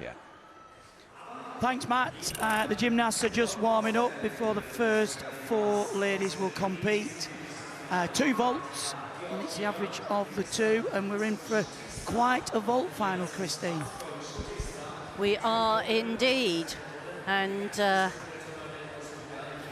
Yeah. Thanks, Matt. The gymnasts are just warming up before the first 4 ladies will compete. 2 vaults, and it's the average of the 2, and we're in for quite a vault final, Christine. We are indeed, and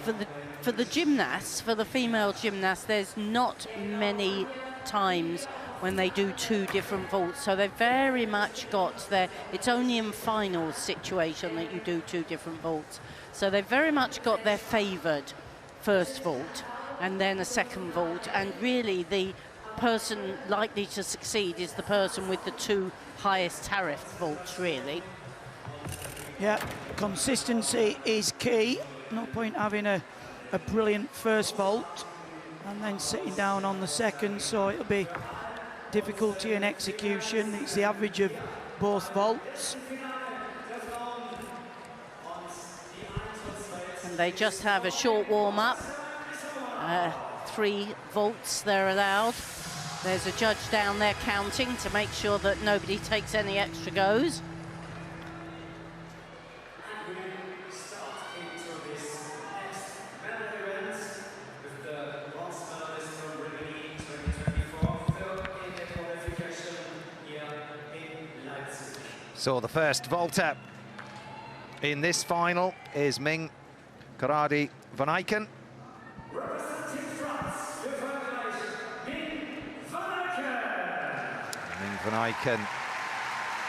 for the gymnasts, for the female gymnasts, there's not many times when they do 2 different vaults, so they've very much got their, it's only in finals situation that you do 2 different vaults, so they've very much got their favoured first vault and then a second vault, and really the person likely to succeed is the person with the 2 highest tariff vaults, really. Yeah, consistency is key. No point having a brilliant first vault and then sitting down on the second, so it'll be difficulty in execution. It's the average of both vaults. And they just have a short warm-up. 3 vaults they're allowed. There's a judge down there counting to make sure that nobody takes any extra goes. So the first vaulter in this final is Ming Karadi van Eycken. Ming van Eycken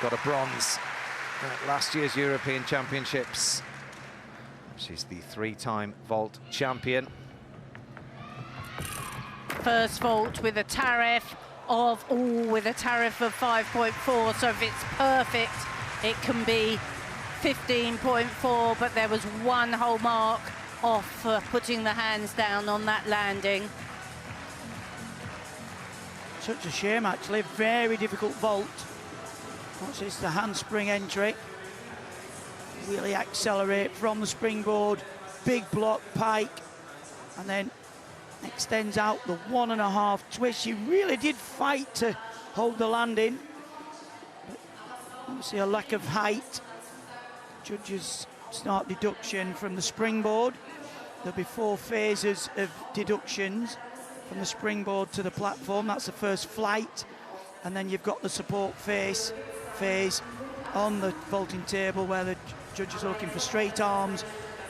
got a bronze at last year's European Championships. She's the 3-time vault champion. First vault with a tariff of, with a tariff of 5.4, so if it's perfect, it can be 15.4, but there was 1 whole mark off putting the hands down on that landing. Such a shame, actually. Very difficult vault. Watch this, the handspring entry. Really accelerate from the springboard, big block pike, and then extends out the 1.5 twist. She really did fight to hold the landing. But obviously a lack of height. Judges start deduction from the springboard. There'll be 4 phases of deductions from the springboard to the platform. That's the first flight. And then you've got the support phase on the vaulting table where the judges are looking for straight arms.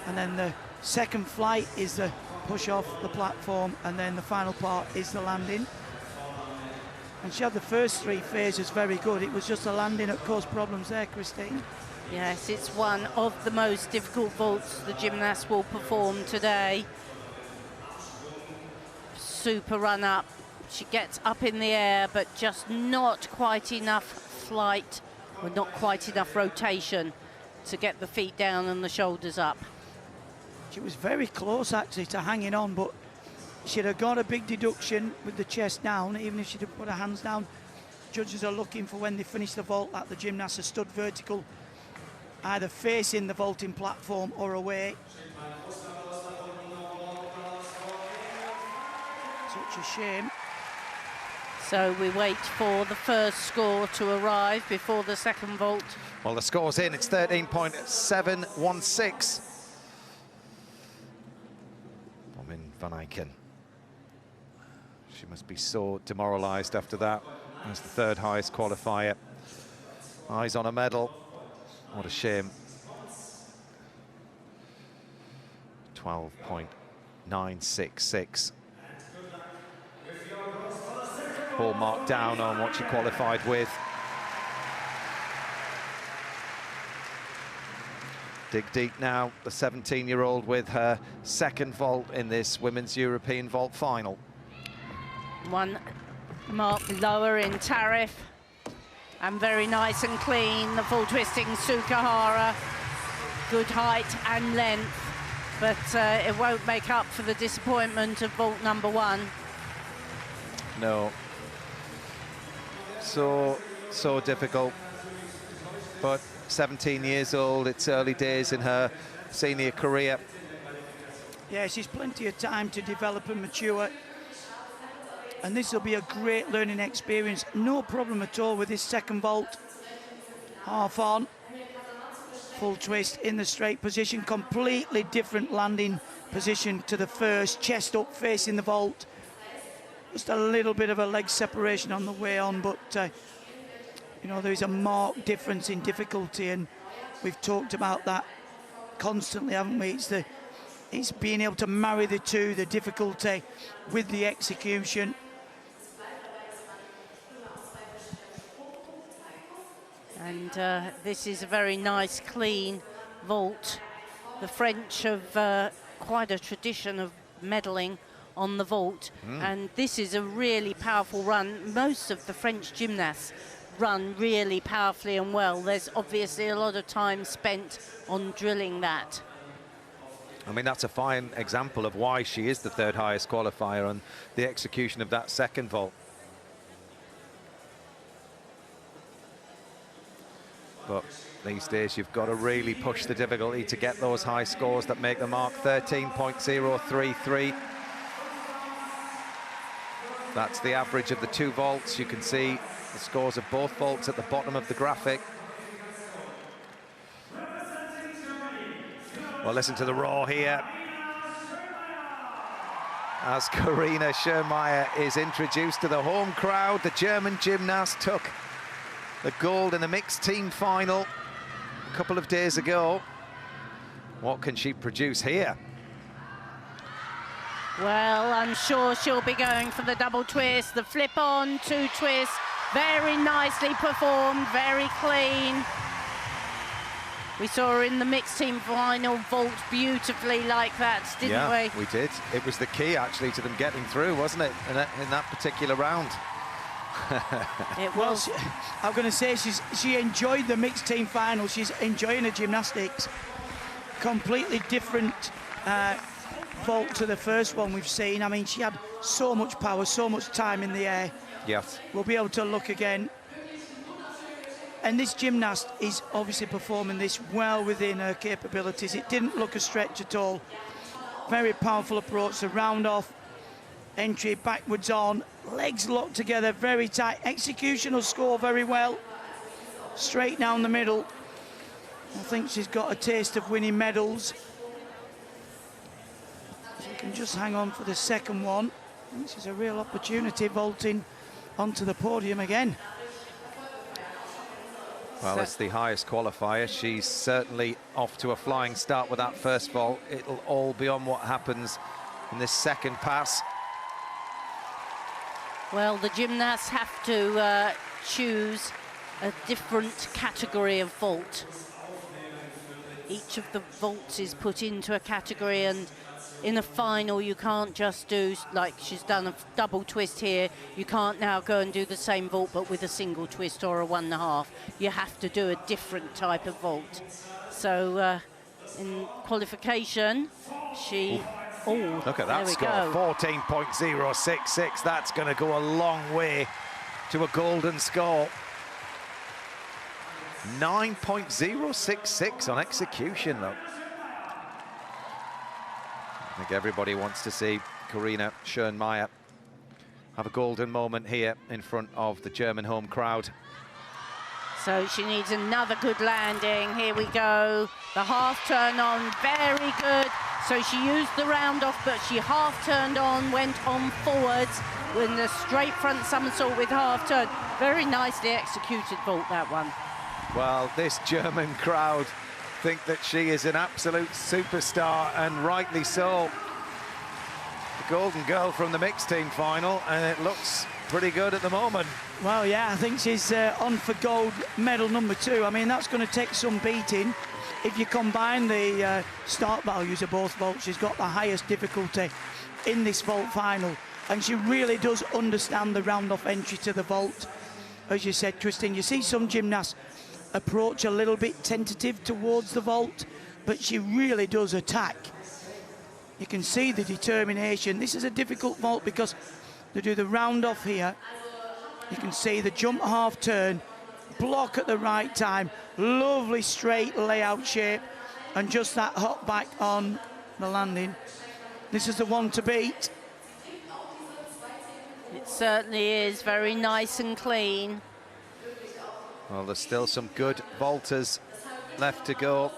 And then the second flight is the push off the platform, and then the final part is the landing. And she had the first 3 phases very good. It was just the landing that caused problems there, Christine. Yes, it's one of the most difficult vaults the gymnast will perform today. Super run up. She gets up in the air, but just not quite enough flight, or not quite enough rotation to get the feet down and the shoulders up. She was very close, actually, to hanging on, but she'd have got a big deduction with the chest down, even if she'd have put her hands down. Judges are looking for when they finish the vault that the gymnast has stood vertical, either facing the vaulting platform or away. Such a shame. So we wait for the first score to arrive before the second vault. Well, the score's in. It's 13.716. Ming van Eycken. She must be so demoralised after that. That's the 3rd highest qualifier. Eyes on a medal. What a shame. 12.966. Ball marked down on what she qualified with. Dig deep now, the 17-year-old with her 2nd vault in this Women's European Vault final. 1 mark lower in tariff, and very nice and clean, the full twisting Sukahara. Good height and length, but it won't make up for the disappointment of vault number 1. No. So difficult, but 17 years old, it's early days in her senior career. Yeah, she's plenty of time to develop and mature, and this will be a great learning experience. No problem at all with this second vault. Half on, full twist in the straight position, completely different landing position to the first, chest up facing the vault. Just a little bit of a leg separation on the way on, but you know, there is a marked difference in difficulty, and we've talked about that constantly, haven't we? It's being able to marry the two, the difficulty with the execution. And this is a very nice, clean vault. The French have quite a tradition of medaling on the vault, and this is a really powerful run. Most of the French gymnasts run really powerfully and well. There's obviously a lot of time spent on drilling that. I mean, that's a fine example of why she is the third highest qualifier on the execution of that second vault. But these days, you've got to really push the difficulty to get those high scores that make the mark. 13.033. That's the average of the two vaults. You can see the scores of both vaults at the bottom of the graphic. Well, listen to the roar here as Karina Schönmeier is introduced to the home crowd. The German gymnast took the gold in the mixed team final a couple of days ago. What can she produce here? Well, I'm sure she'll be going for the double twist, the flip on, two twists. Very nicely performed, very clean. We saw her in the mixed team final vault beautifully like that, didn't we? Yeah, we did. It was the key, actually, to them getting through, wasn't it, in that particular round? It Well, was. I'm going to say she enjoyed the mixed team final. She's enjoying her gymnastics. Completely different vault to the first one we've seen. I mean, she had so much power, so much time in the air. Yes. We'll be able to look again. And this gymnast is obviously performing this well within her capabilities. It didn't look a stretch at all. Very powerful approach, the round off, entry backwards on, legs locked together, very tight. Execution will score very well. Straight down the middle. I think she's got a taste of winning medals. She can just hang on for the second one. This is a real opportunity, vaulting onto the podium again. Well, it's the highest qualifier. She's certainly off to a flying start with that first vault. It'll all be on what happens in this second pass. Well, the gymnasts have to choose a different category of vault. Each of the vaults is put into a category, and in a final you can't just do, like she's done a double twist here, you can't now go and do the same vault but with a single twist or a 1.5. You have to do a different type of vault. So in qualification, she... Oh, look at that score, 14.066. That's going to go a long way to a golden score. 9.066 on execution, though. I think everybody wants to see Karina Schönmeier have a golden moment here in front of the German home crowd. So she needs another good landing. Here we go. The half turn on, very good. So she used the round off, but she half turned on, went on forwards with the straight front somersault with half turn. Very nicely executed vault, that one. Well, this German crowd think that she is an absolute superstar, and rightly so. The golden girl from the mixed team final, and it looks pretty good at the moment. Well, yeah, I think she's on for gold medal number 2. I mean, that's going to take some beating. If you combine the start values of both vaults, she's got the highest difficulty in this vault final, and she really does understand the round-off entry to the vault. As you said, Christine, you see some gymnasts approach a little bit tentative towards the vault, but she really does attack. You can see the determination. This is a difficult vault because they do the round off here. You can see the jump half turn, block at the right time, lovely straight layout shape, and just that hop back on the landing. This is the one to beat. It certainly is very nice and clean. Well, there's still some good vaulters left to go.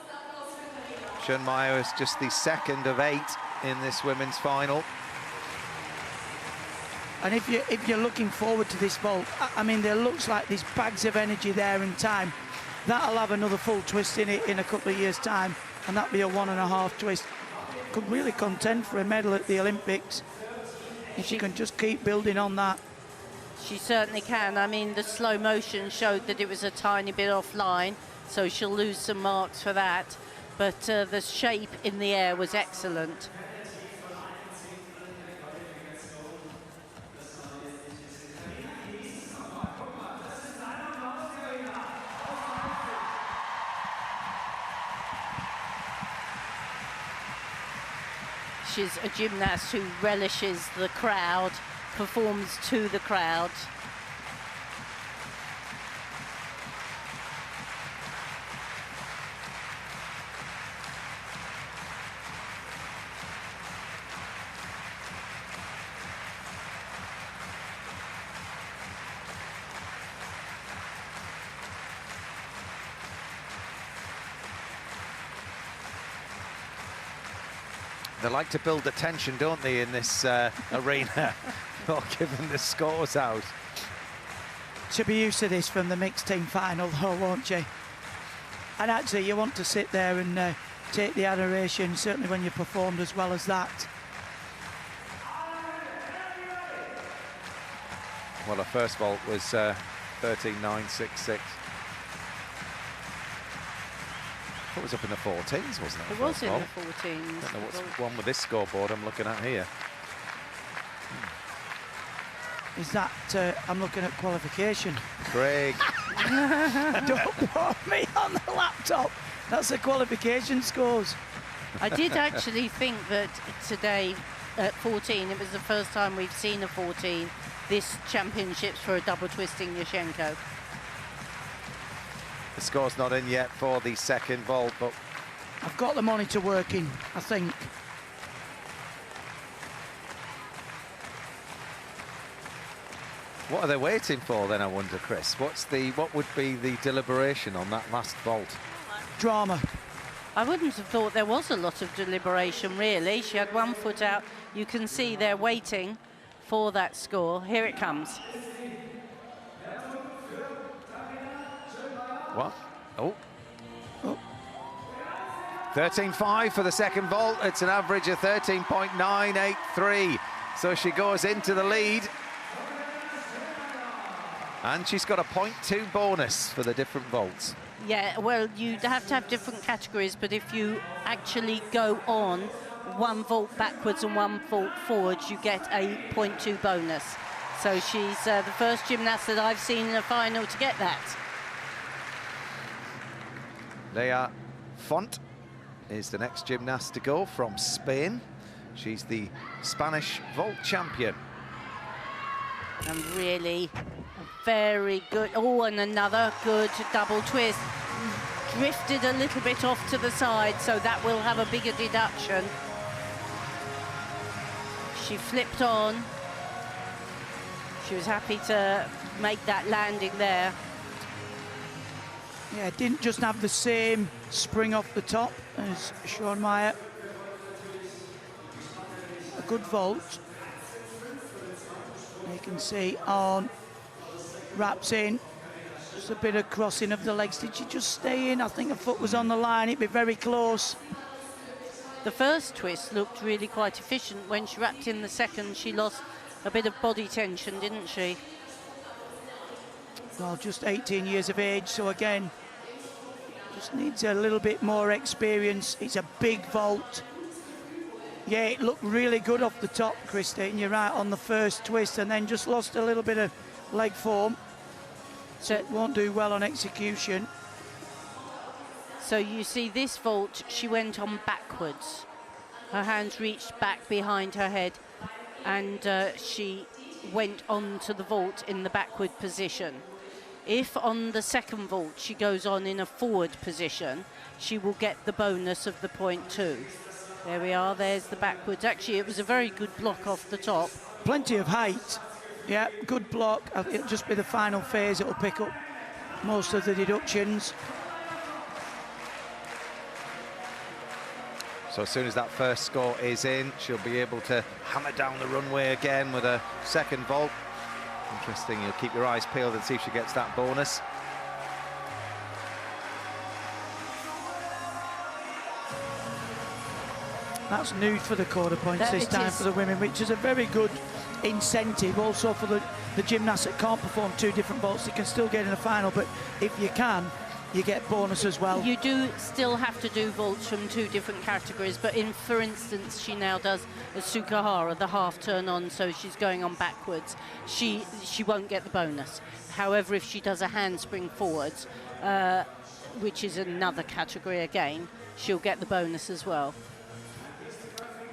Schoenmaier is just the second of 8 in this women's final. And if you're looking forward to this vault, I mean, there looks like there's bags of energy there and time. That'll have another full twist in it in a couple of years' time, and that'll be a 1.5 twist. Could really contend for a medal at the Olympics if she can just keep building on that. She certainly can. I mean, the slow motion showed that it was a tiny bit offline, so she'll lose some marks for that. But the shape in the air was excellent. She's a gymnast who relishes the crowd, performs to the crowd. They like to build the tension, don't they, in this arena, not giving the scores out. She'll be used to this from the mixed team final, though, won't she? And actually, you want to sit there and take the adoration, certainly when you performed as well as that. Well, her first vault was 13.966. It was up in the 14s, wasn't it? It was in the 14s. I don't know what's one with this scoreboard I'm looking at here. Is that, I'm looking at qualification. Craig. Don't put me on the laptop. That's the qualification scores. I did actually think that today at 14, it was the first time we've seen a 14 this championships for a double twisting Yurchenko. The score's not in yet for the second vault, but I've got the monitor working, I think. what are they waiting for then, I wonder, Chris? What would be the deliberation on that last vault? Drama. I wouldn't have thought there was a lot of deliberation, really. She had one foot out. You can see they're waiting for that score. Here it comes. What? Oh. 13.5 for the second vault. It's an average of 13.983. So she goes into the lead. And she's got a 0.2 bonus for the different vaults. Yeah, well, you'd have to have different categories, but if you actually go on one vault backwards and one vault forwards, you get a 0.2 bonus. So she's the first gymnast that I've seen in a final to get that. Leah Font is the next gymnast to go from Spain. She's the Spanish vault champion. And really very good. Oh, and another good double twist. Drifted a little bit off to the side, so that will have a bigger deduction. She flipped on. She was happy to make that landing there. Yeah, didn't just have the same spring off the top as Schoenmaier. A good vault. You can see on wraps in. Just a bit of crossing of the legs. Did she just stay in? I think her foot was on the line. It'd be very close. The first twist looked really quite efficient. When she wrapped in the second, she lost a bit of body tension, didn't she? Well, just 18 years of age, so again, just needs a little bit more experience. It's a big vault. Yeah, it looked really good off the top, Christine. You're right, on the first twist, and then just lost a little bit of leg form. So it won't do well on execution. So you see this vault, she went on backwards. Her hands reached back behind her head, and she went on to the vault in the backward position. If on the second vault she goes on in a forward position, she will get the bonus of the 0.2. There we are, there's the backwards. Actually, it was a very good block off the top. Plenty of height. Yeah, good block. It'll just be the final phase. It'll pick up most of the deductions. So as soon as that first score is in, she'll be able to hammer down the runway again with a second vault. Interesting, you'll keep your eyes peeled and see if she gets that bonus. That's nude for the quarter points this time for the women, which is a very good incentive also for the gymnasts that can't perform 2 different vaults. They can still get in the final, but if you can, you get bonus as well. You do still have to do vaults from 2 different categories, but for instance, she now does a Sukahara, the half turn on, so she's going on backwards. She won't get the bonus. However, if she does a handspring forwards, which is another category again, she'll get the bonus as well.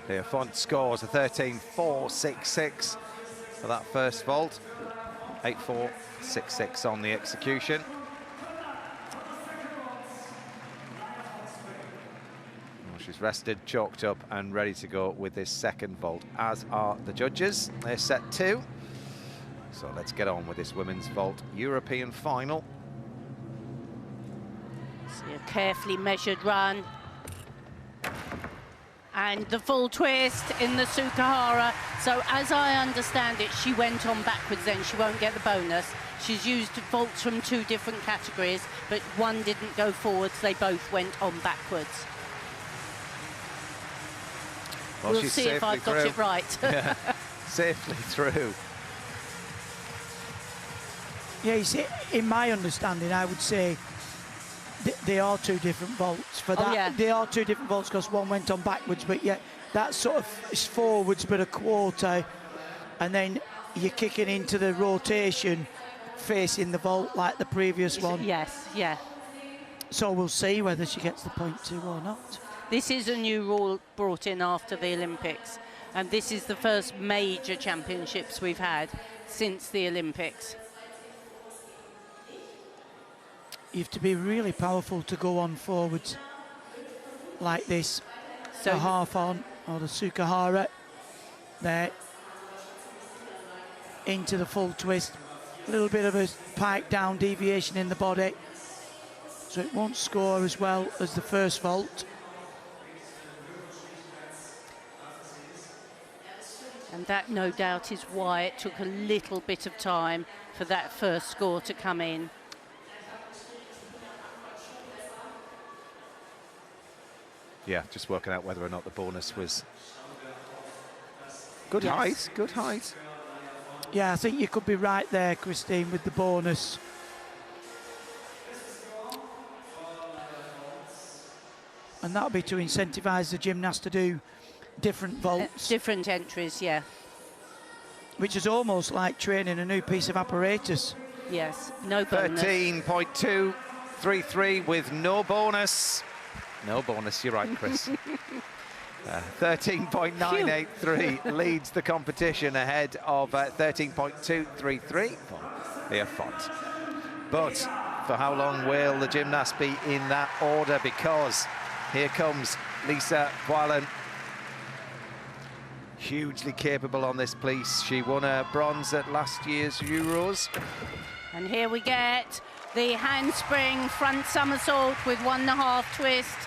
Leah Font scores a 13.466 for that first vault. 8.466 on the execution. Well, she's rested, chalked up and ready to go with this second vault, as are the judges. They're set 2. So let's get on with this women's vault European final. See a carefully measured run. And the full twist in the Sukahara. So as I understand it, she went on backwards then. She won't get the bonus. She's used vaults from 2 different categories, but one didn't go forwards. They both went on backwards. Well, we'll see if I've got it right. Yeah, safely through. Yeah, you see, in my understanding, I would say they are 2 different vaults for that. Yeah. They are 2 different vaults because one went on backwards, but yeah, that sort of is forwards but a quarter, and then you're kicking into the rotation facing the vault like the previous one. Yes, yeah. So we'll see whether she gets the point 2 or not. This is a new rule brought in after the Olympics, and this is the first major championships we've had since the Olympics. You have to be really powerful to go on forwards like this. So the half on, or the Sukahara, there, into the full twist. A little bit of a pike down deviation in the body, so it won't score as well as the first vault. And that, no doubt, is why it took a little bit of time for that first score to come in. Yeah, just working out whether or not the bonus was good. Yes. Height, good height. Yeah, I think you could be right there, Christine, with the bonus. And that'll be to incentivise the gymnast to do different vaults. Different entries, yeah. Which is almost like training a new piece of apparatus. Yes, no bonus. 13.233 with no bonus. No bonus, you're right, Chris. 13.983 leads the competition ahead of 13.233 for Leah Font. But for how long will the gymnast be in that order? Because here comes Lisa Boilen. Hugely capable on this piece. She won a bronze at last year's Euros. And here we get the handspring front somersault with 1.5 twist.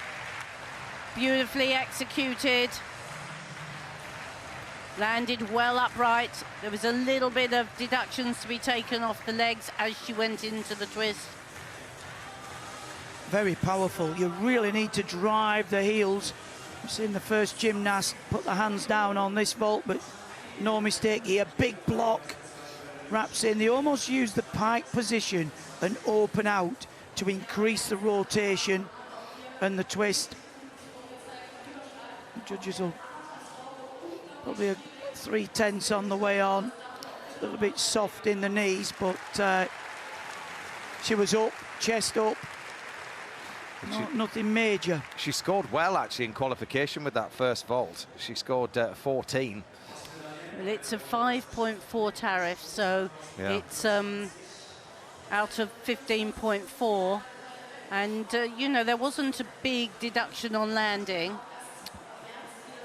Beautifully executed. Landed well upright. There was a little bit of deductions to be taken off the legs as she went into the twist. Very powerful. You really need to drive the heels. I've seen the first gymnast put the hands down on this vault, but no mistake here. Big block. Wraps in. They almost use the pike position and open out to increase the rotation and the twist. The judges will probably a 3/10 on the way on. A little bit soft in the knees, but she was up, chest up. Nothing major. She scored well, actually, in qualification with that first vault. She scored 14. Well, it's a 5.4 tariff, so Yeah. it's out of 15.4. And, you know, there wasn't a big deduction on landing.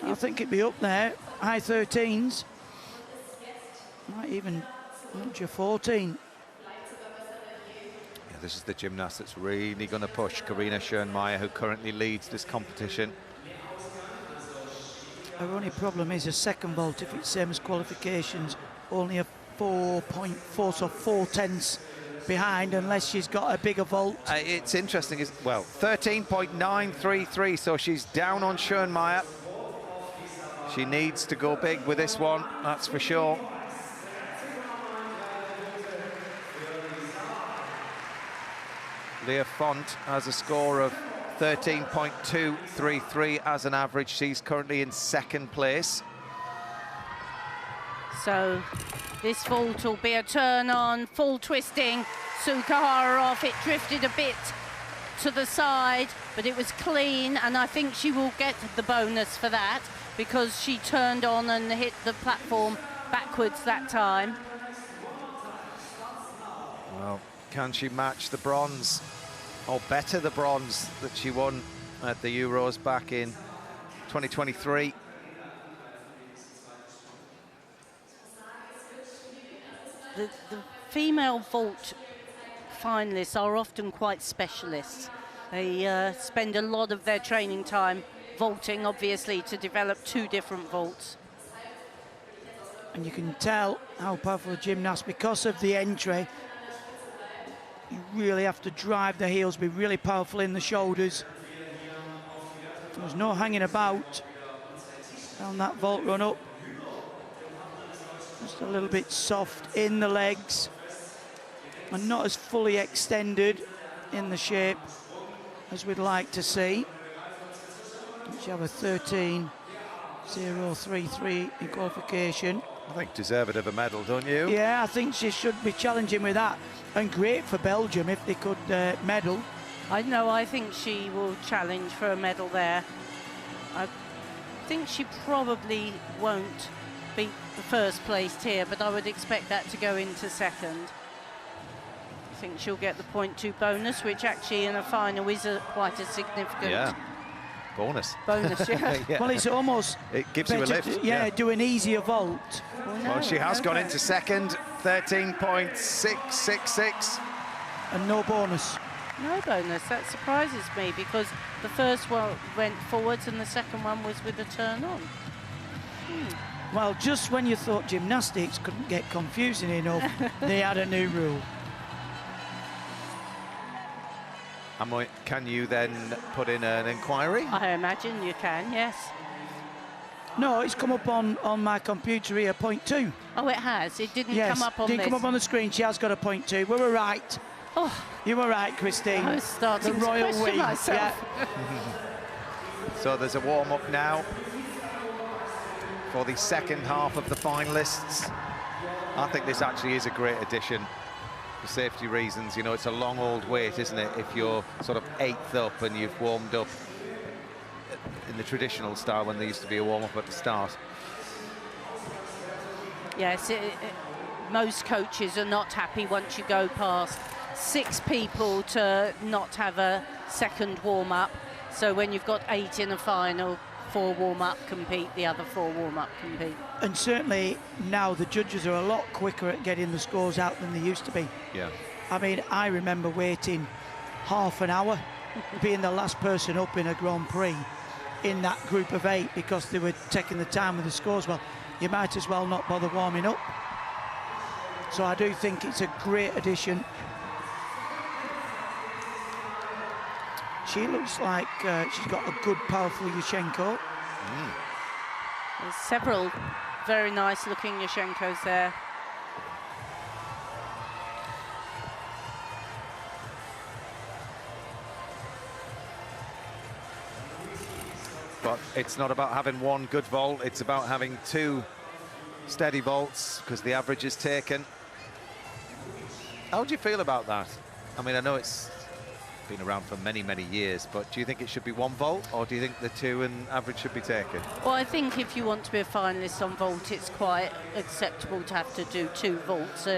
I think it'd be up there, high 13s. Might even nudge a 14. Yeah, this is the gymnast that's really going to push Karina Schönmeier, who currently leads this competition. Her only problem is a second vault, if it's same as qualifications, only a 4.4, so 4/10 behind, unless she's got a bigger vault. It's interesting, well, 13.933, so she's down on Schoenmeier. She needs to go big with this one, that's for sure. Leah Font has a score of 13.233 as an average. She's currently in second place. So this vault will be a turn on, full twisting. Sukahara off, it drifted a bit to the side, but it was clean, and I think she will get the bonus for that because she turned on and hit the platform backwards that time. Well, can she match the bronze, or better the bronze that she won at the Euros back in 2023? The female vault finalists are often quite specialists. They spend a lot of their training time vaulting, obviously, to develop two different vaults. And you can tell how powerful a gymnast, because of the entry, you really have to drive the heels, be really powerful in the shoulders. There's no hanging about on that vault run up. Just a little bit soft in the legs and not as fully extended in the shape as we'd like to see. She have a 13.033 in qualification. I think deserved of a medal, don't you? Yeah, I think she should be challenging with that. And great for Belgium if they could medal. I know, I think she will challenge for a medal there. I think she probably won't beat the first placed here, but I would expect that to go into second. I think she'll get the 0.2 bonus, which actually in a final is quite a significant bonus. Yeah. Well, it's almost it gives you a lift. Do an easier vault. Well, she has gone into second, 13.666. And no bonus. No bonus, that surprises me, because the first one went forwards and the second one was with a turn on. Well, just when you thought gymnastics couldn't get confusing enough, they had a new rule. Can you then put in an inquiry? I imagine you can, yes. No, it's come up on my computer here, 0.2. Oh, it has? It didn't Yes, come up on didn't this? come up on the screen. She has got a 0.2. We were right. Oh, you were right, Christine. I was starting the royal to question we. myself. Yeah. So there's a warm-up now for the second half of the finalists. I think this actually is a great addition for safety reasons. You know, it's a long old wait, isn't it, if you're sort of 8th up and you've warmed up in the traditional style when there used to be a warm-up at the start. Yes, most coaches are not happy once you go past 6 people to not have a second warm-up. So when you've got 8 in a final, 4 warm-up compete, the other 4 warm-up compete. And certainly now the judges are a lot quicker at getting the scores out than they used to be. Yeah. I mean, I remember waiting half an hour, being the last person up in a Grand Prix in that group of 8 because they were taking the time with the scores. Well, you might as well not bother warming up. So I do think it's a great addition. She looks like she's got a good, powerful Yushchenko. There's several very nice-looking Yushchenkos there. But it's not about having one good vault, it's about having 2 steady vaults, because the average is taken. How do you feel about that? I mean, I know it's been around for many, many years, but do you think it should be 1 vault, or do you think the 2 and average should be taken? Well, I think if you want to be a finalist on vault, it's quite acceptable to have to do 2 vaults.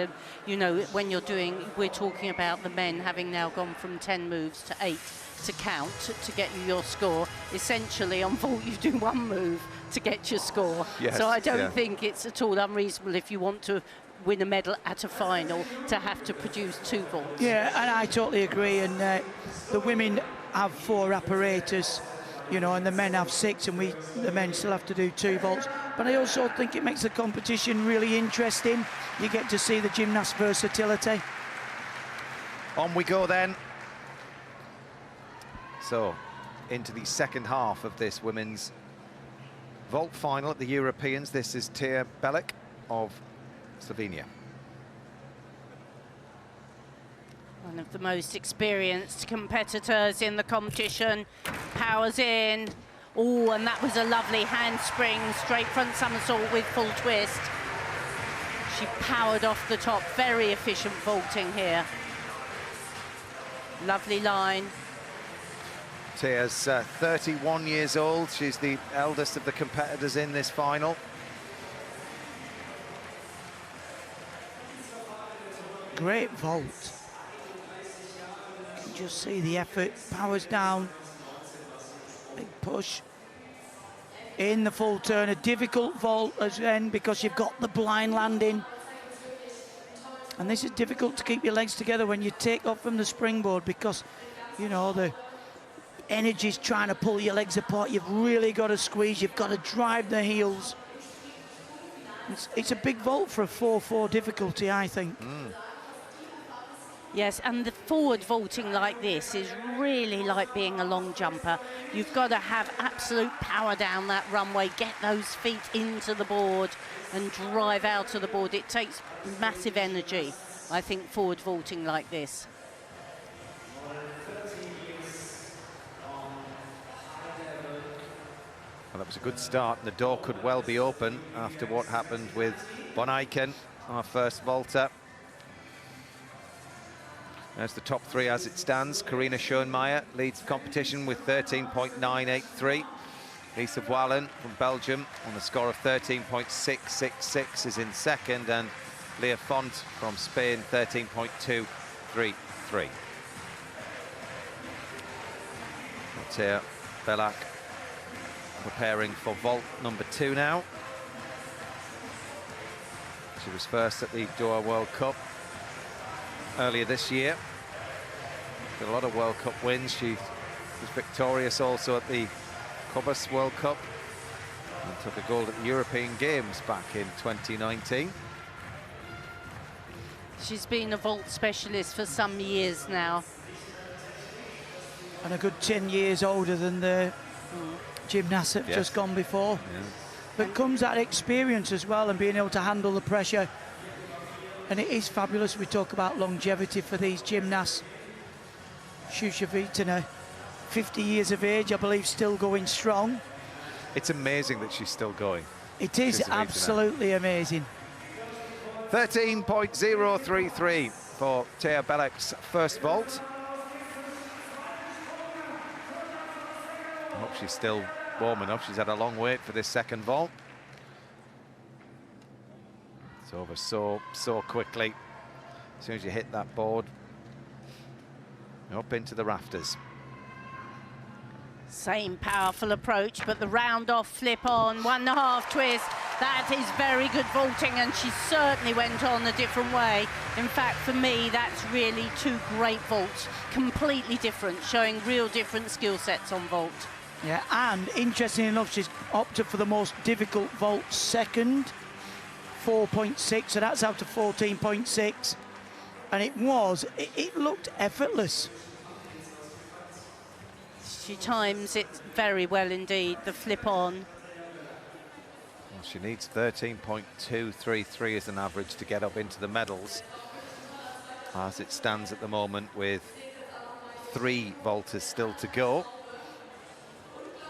You know, when you're doing, we're talking about the men having now gone from 10 moves to 8 to count to get you your score. Essentially, on vault, you do 1 move to get your score. Yes, so I don't think it's at all unreasonable if you want to win a medal at a final to have to produce 2 vaults. Yeah, and I totally agree. And the women have 4 apparatus you know, and the men have 6, and the men still have to do 2 vaults. But I also think it makes the competition really interesting. You get to see the gymnast versatility. On we go then. So, into the second half of this women's vault final at the Europeans. This is Tea Belic of Slovenia. One of the most experienced competitors in the competition. Powers in. Oh, and that was a lovely handspring, straight front somersault with full twist. She powered off the top. Very efficient vaulting here. Lovely line. Tea's 31 years old. She's the eldest of the competitors in this final. Great vault. You can just see the effort. Powers down. Big push. In the full turn. A difficult vault again because you've got the blind landing. And this is difficult to keep your legs together when you take off from the springboard because, you know, the energy's trying to pull your legs apart. You've really got to squeeze. You've got to drive the heels. It's a big vault for a 4-4 difficulty, I think. Yes, and the forward vaulting like this is really like being a long jumper. You've got to have absolute power down that runway, get those feet into the board and drive out of the board. It takes massive energy, I think, forward vaulting like this. Well, that was a good start, and the door could well be open after what happened with Von Aken, our first vaulter. There's the top 3 as it stands. Karina Schoenmeier leads the competition with 13.983. Lisa Wallen from Belgium on a score of 13.666 is in second, and Leah Font from Spain, 13.233. Tea Belic preparing for vault number 2 now. She was first at the Doha World Cup earlier this year. Got a lot of World Cup wins. She was victorious also at the Cobus World Cup and took a gold at the European Games back in 2019. She's been a vault specialist for some years now. And a good 10 years older than the gymnasts that have just gone before. Yeah. But comes that experience as well and being able to handle the pressure. And it is fabulous. We talk about longevity for these gymnasts. Shushevitana, 50 years of age, I believe, still going strong. It's amazing that she's still going. It is absolutely amazing. 13.033 for Tea Belic's first vault. I hope she's still warm enough. She's had a long wait for this second vault. It's over so quickly. As soon as you hit that board, up into the rafters. Same powerful approach, but the round off flip on, 1.5 twist. That is very good vaulting, and she certainly went on a different way. In fact, for me, that's really 2 great vaults, completely different, showing real different skill sets on vault. Yeah, and interesting enough, she's opted for the most difficult vault second, 4.6, so that's out of 14.6. And it looked effortless. She times it very well indeed, the flip on. Well, she needs 13.233 as an average to get up into the medals, as it stands at the moment, with 3 vaulters still to go.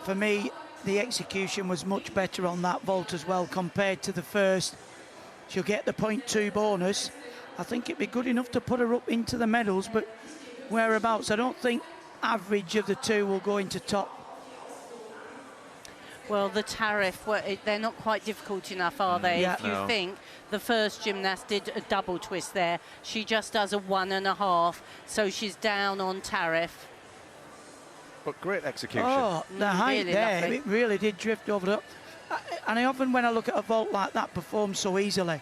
For me, the execution was much better on that vault as well compared to the first. She'll get the 0.2 bonus. I think it'd be good enough to put her up into the medals, but whereabouts? I don't think average of the 2 will go into top. Well, the tariff, they're not quite difficult enough, are they? Yeah. If you think the first gymnast did a double twist there, she just does a 1.5, so she's down on tariff. But great execution. Oh, the height really there, lovely. it really did drift over the... And I often, when I look at a vault like that perform so easily,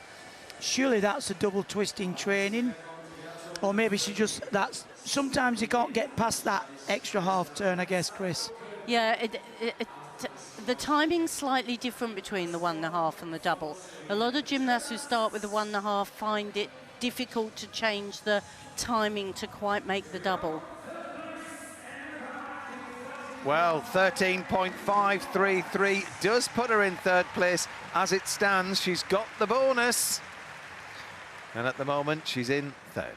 surely that's a double twist in training. Or maybe she just, sometimes you can't get past that extra half turn, I guess, Chris. Yeah, the timing's slightly different between the 1.5 and the double. A lot of gymnasts who start with the 1.5 find it difficult to change the timing to quite make the double. Well, 13.533 does put her in third place. As it stands, she's got the bonus. And at the moment, she's in third.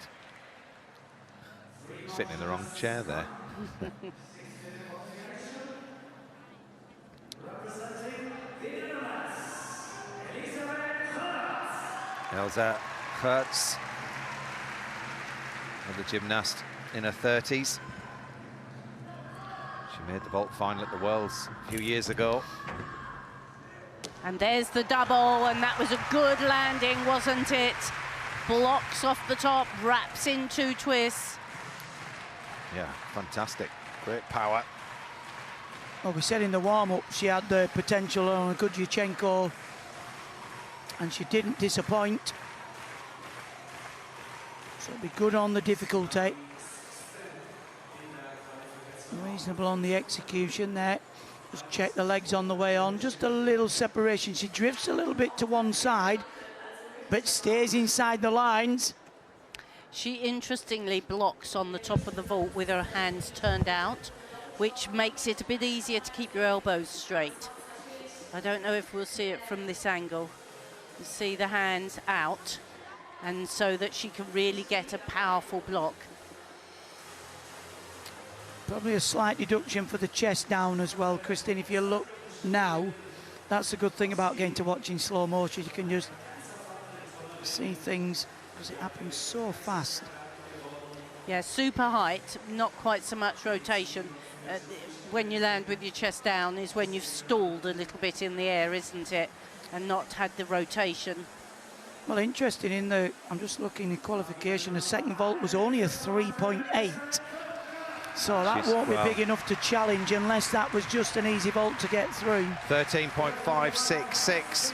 Sitting in the wrong chair there. Elsa Hertz, another gymnast in her 30s. She made the vault final at the Worlds a few years ago. And there's the double, and that was a good landing, wasn't it? Blocks off the top, wraps in 2 twists. Yeah, fantastic. Great power. Well, we said in the warm-up she had the potential on Kudyachenko, and she didn't disappoint. So it'll be good on the difficulty. Reasonable on the execution there. Just check the legs on the way on. Just a little separation. She drifts a little bit to one side, but stays inside the lines. She interestingly blocks on the top of the vault with her hands turned out, which makes it a bit easier to keep your elbows straight. I don't know if we'll see it from this angle. You see the hands out, and so that she can really get a powerful block. Probably a slight deduction for the chest down as well, Christine. If you look now, that's a good thing about getting to watching slow motion. You can just see things because it happens so fast. Yeah, super height, not quite so much rotation. When you land with your chest down is when you've stalled a little bit in the air, isn't it? And not had the rotation. Well, interesting in the, I'm just looking in qualification, the second vault was only a 3.8. So that won't be big enough to challenge unless that was just an easy vault to get through. 13.566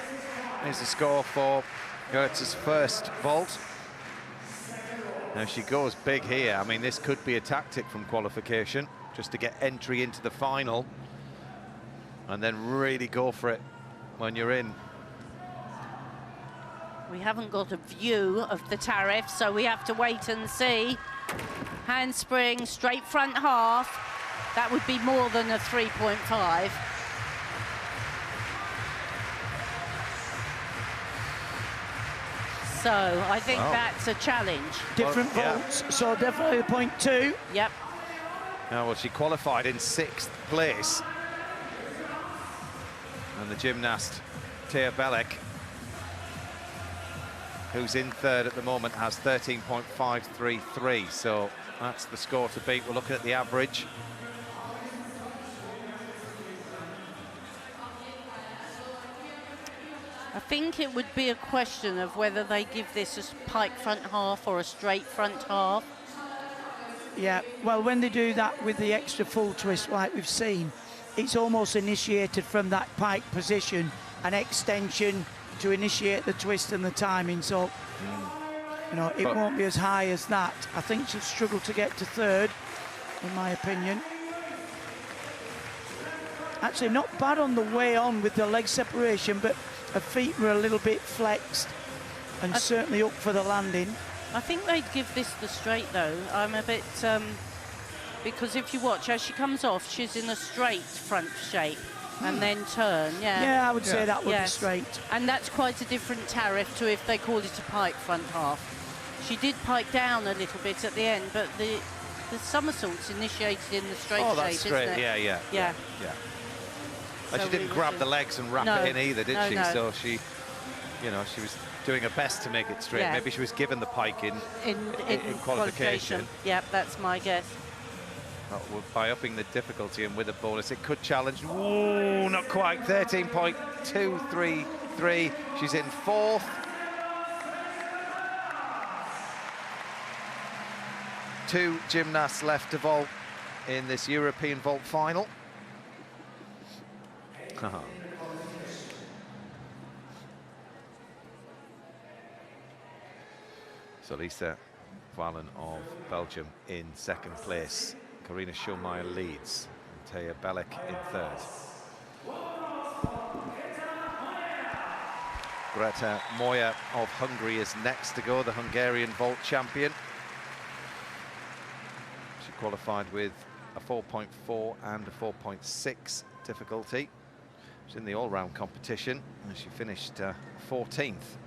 is the score for Hertz's first vault. Now she goes big here. I mean, this could be a tactic from qualification, just to get entry into the final and then really go for it when you're in. We haven't got a view of the tariff, so we have to wait and see. Handspring, straight front half. That would be more than a 3.5. So I think that's a challenge. Different vaults, so definitely 0.2. Yep. Now, well, she qualified in 6th place. And the gymnast, Tia Belek, who's in third at the moment, has 13.533. So that's the score to beat. We're looking at the average. I think it would be a question of whether they give this a pike front half or a straight front half. Yeah, well, when they do that with the extra full twist like we've seen, it's almost initiated from that pike position, an extension to initiate the twist and the timing. So, you know, it won't be as high as that. I think she'll struggle to get to third, in my opinion. Actually, not bad on the way on with the leg separation, but her feet were a little bit flexed and certainly up for the landing. I think they'd give this the straight, though. I'm a bit... because if you watch, as she comes off, she's in a straight front shape and then turn, Yeah, I would say that would be straight. And that's quite a different tariff to if they called it a pike front half. She did pike down a little bit at the end, but the somersault's initiated in the straight shape, that's straight, isn't it? yeah. And So she didn't grab the legs and wrap it in either, did she? No. So she, you know, she was doing her best to make it straight. Yeah. Maybe she was given the pike in qualification. Yep, that's my guess. By upping the difficulty and with a bonus, it could challenge. Ooh, not quite. 13.233. She's in fourth. Two gymnasts left to vault in this European vault final. So Lisa Wallen of Belgium in second place. Karina Schulmeier leads. Taya Belik in third. Greta Moya of Hungary is next to go, the Hungarian vault champion. She qualified with a 4.4 and a 4.6 difficulty. She's in the all-round competition, and she finished 14th.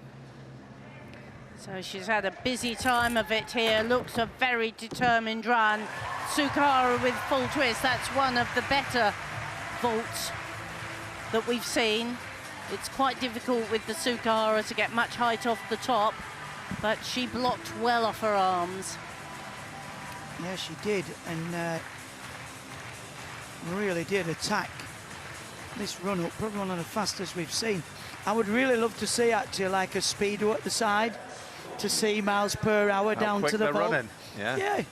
So she's had a busy time of it here. Looks a very determined run. Sukara with full twist. That's one of the better vaults that we've seen. It's quite difficult with the Sukara to get much height off the top, but she blocked well off her arms. Yeah, she did, and really did attack this run-up, probably one of the fastest we've seen. I would really love to see, actually, like a speedo at the side, to see miles per hour down to the vault. Running. Yeah.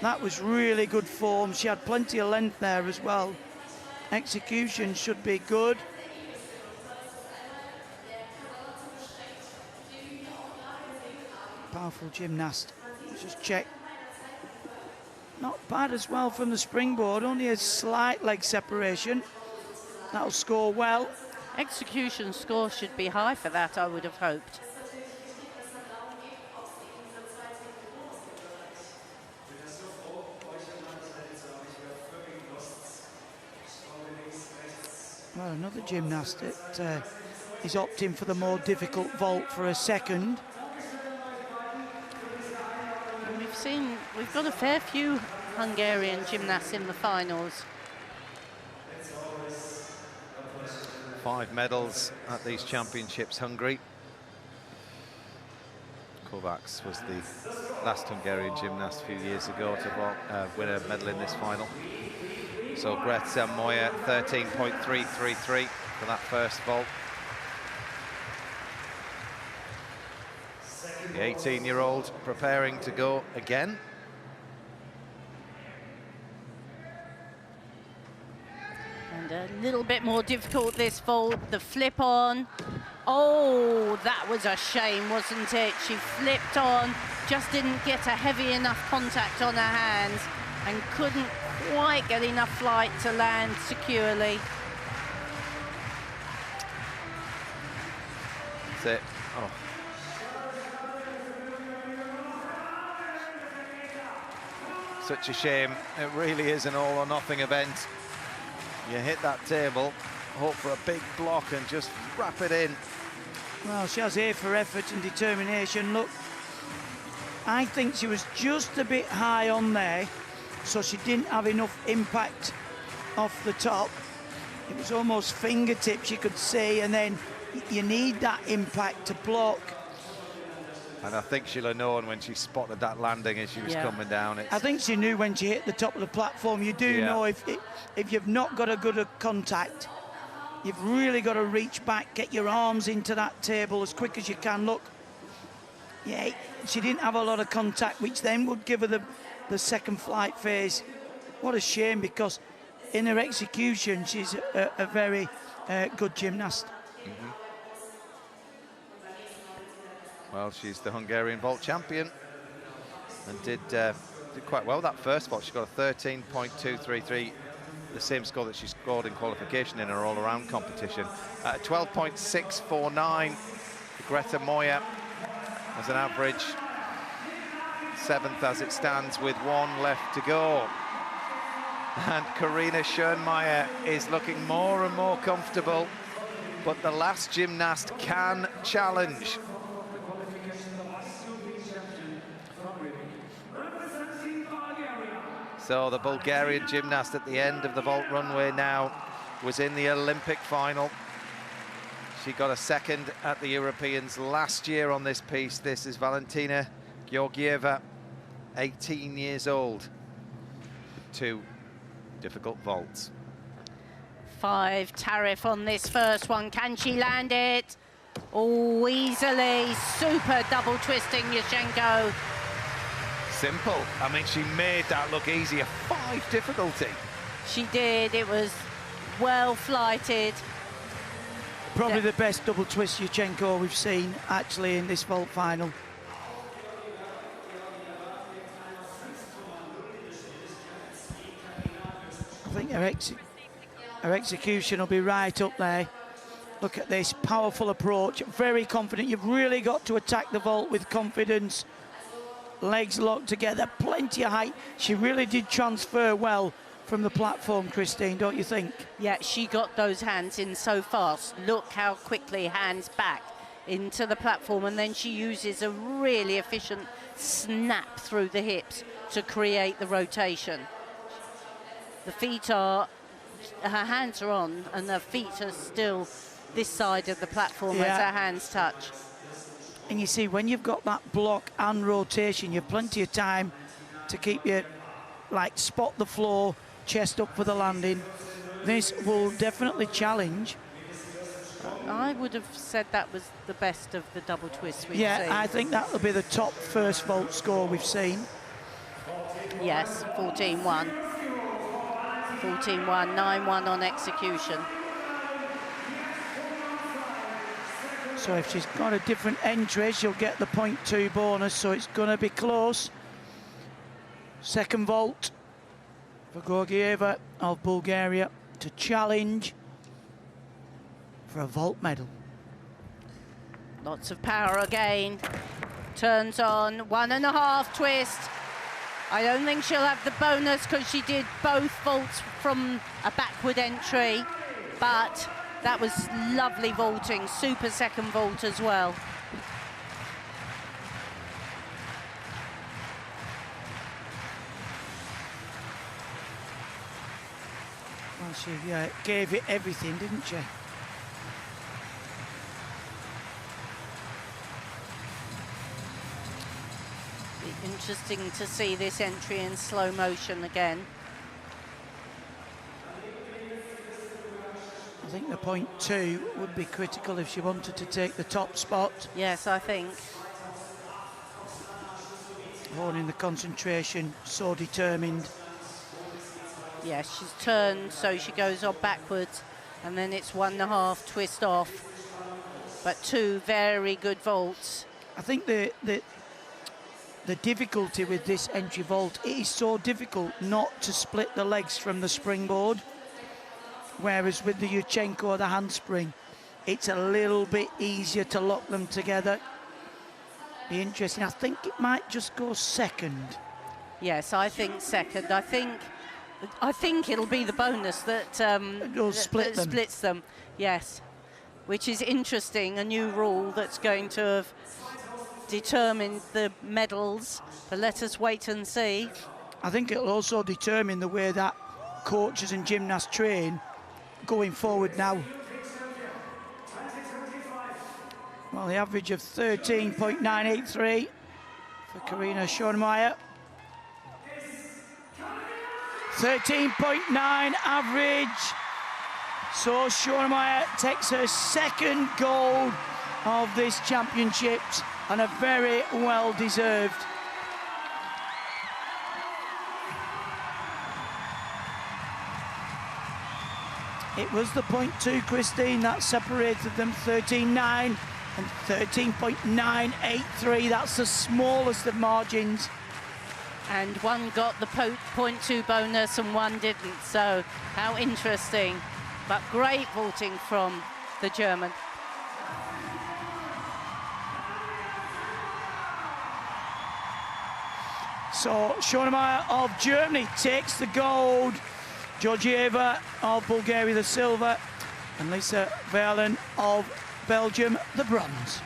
That was really good form. She had plenty of length there as well. Execution should be good. Powerful gymnast. Let's just check. Not bad as well from the springboard, only a slight leg separation. That'll score well. Execution score should be high for that, I would have hoped. Well, another gymnast that is opting for the more difficult vault for a second. And we've got a fair few Hungarian gymnasts in the finals. 5 medals at these championships, Hungary. Kovacs was the last Hungarian gymnast a few years ago to win a medal in this final. So Greta Moya, 13.333 for that first vault. The 18-year-old preparing to go again. And a little bit more difficult this vault, the flip on. Oh, that was a shame, wasn't it? She flipped on, just didn't get a heavy enough contact on her hands and couldn't quite get enough flight to land securely. That's it. Oh. Such a shame. It really is an all or nothing event. You hit that table, hope for a big block and just wrap it in. Well, she has A for effort and determination. Look, I think she was just a bit high on there, so she didn't have enough impact off the top. It was almost fingertips you could see, and then you need that impact to block. And I think she'll have known when she spotted that landing as she was coming down. I think she knew when she hit the top of the platform. You do know if you've not got a good contact, you've really got to reach back, get your arms into that table as quick as you can. Look, yeah, she didn't have a lot of contact, which then would give her the second flight phase. What a shame, because in her execution, she's a very good gymnast. Mm-hmm. Well, she's the Hungarian vault champion and did quite well that first vault. She got a 13.233, the same score that she scored in qualification in her all-around competition. 12.649 for Greta Moya as an average. 7th as it stands with 1 left to go. And Karina Schönmeier is looking more and more comfortable, but the last gymnast can challenge. So the Bulgarian gymnast at the end of the vault runway now was in the Olympic final. She got a second at the Europeans last year on this piece. This is Valentina Georgieva, 18 years old. 2 difficult vaults. 5 tariff on this first one. Can she land it? Oh, easily. Super double twisting Yushchenko. Simple. I mean, she made that look easy. A 5 difficulty. She did. It was well flighted. Probably the best double twist Yushchenko we've seen, actually, in this vault final. think her execution will be right up there. Look at this powerful approach, very confident. You've really got to attack the vault with confidence. Legs locked together, plenty of height. She really did transfer well from the platform, Christine, don't you think? Yeah, she got those hands in so fast. Look how quickly hands back into the platform, and then she uses a really efficient snap through the hips to create the rotation. The feet are, her hands are on, and her feet are still this side of the platform as her hands touch. And you see, when you've got that block and rotation, you've plenty of time to keep your, like, spot the floor, chest up for the landing. This will definitely challenge. I would have said that was the best of the double twists we've seen. Yeah, I think that will be the top first vault score we've seen. Yes, 14-1. 14-1, 9-1 on execution. So if she's got a different entry, she'll get the 0.2 bonus, so it's going to be close. Second vault for Georgieva of Bulgaria to challenge for a vault medal. Lots of power again. Turns on, 1.5 twist. I don't think she'll have the bonus because she did both vaults from a backward entry, but that was lovely vaulting, super second vault as well. Well, she gave it everything, didn't she? Be interesting to see this entry in slow motion again. I think the 0.2 would be critical if she wanted to take the top spot. Yes, I think. Holding the concentration, so determined. Yes, she's turned, so she goes on backwards, and then it's 1.5 twist off. But 2 very good vaults. I think the difficulty with this entry vault, it is so difficult not to split the legs from the springboard. Whereas with the Yurchenko or the handspring, it's a little bit easier to lock them together. Be interesting. I think it might just go second. Yes, I think second. I think it'll be the bonus that, splits them. Yes, which is interesting. A new rule that's going to have determined the medals. But let us wait and see. I think it'll also determine the way that coaches and gymnasts train going forward now. Well, the average of 13.983 for Karina Schoenemeyer. 13.9 average. So Schoenemeyer takes her second gold of this championships, and a very well deserved. It was the 0.2, Christine, that separated them, 13.9 and 13.983. That's the smallest of margins. And one got the 0.2 bonus and one didn't, so how interesting. But great vaulting from the German. So Schoenemeyer of Germany takes the gold. Georgieva of Bulgaria the silver, and Lisa Verlen of Belgium the bronze.